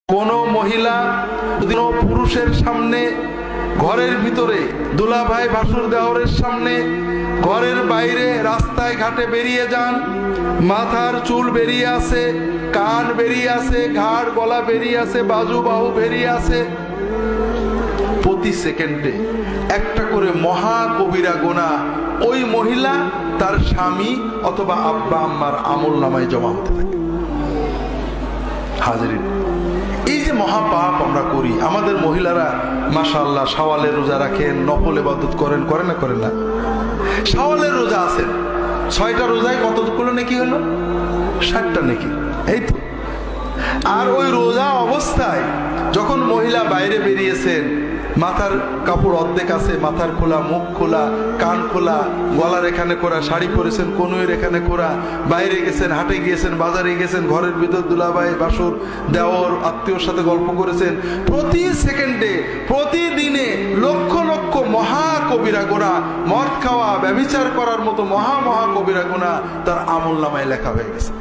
কোন মহিলা কোনো পুরুষের সামনে, ঘরের ভিতরে দুলাভাই ভাসুর দেওরের সামনে, ঘরের বাইরে রাস্তায় ঘাটে বেরিয়ে যান, মাথার চুল বেরিয়ে আসে, কান বেরিয়ে আসে, ঘাড় গলা বেরিয়ে আসে, বাজু বাহু বেরিয়ে আসে, প্রতি সেকেন্ডে একটা করে মহা কবিরা গুনাহ ওই মহিলা তার স্বামী অথবা আব্বা আম্মার আমল নামায় জমা হতে থাকে। হাজিরিন, এই যে মহাপাপ আমরা করি, আমাদের মহিলারা মাশাআল্লাহ শাওয়ালের রোজা রাখেন, নফল ইবাদত করেন, করে না করেন না? শাওয়ালের রোজা আছেন, 6টা রোজায় কতগুলো নেকি হলো? 60টা নেকি, এই তো। আর ওই রোজা অবস্থায় যখন মহিলা বাইরে বেরিয়েছেন, মাথার কাপড় অর্ধেক আছে, মাথার খোলা, মুখ খোলা, কান খোলা, গলার এখানে করা, শাড়ি পরেছেন, কনুইয়ের এখানে করা, বাইরে গেছেন, হাটে গিয়েছেন, বাজারে গেছেন, ঘরের ভিতর দুলাভাই বাসুর দেওর আত্মীয়র সাথে গল্প করেছেন, প্রতি সেকেন্ডে প্রতিদিনে লক্ষ লক্ষ মহা কবিরা গুনাহ, মদ খাওয়া, ব্যভিচার করার মতো মহা মহা কবিরা গুনাহ তার আমল নামায় লেখা হয়ে গেছে।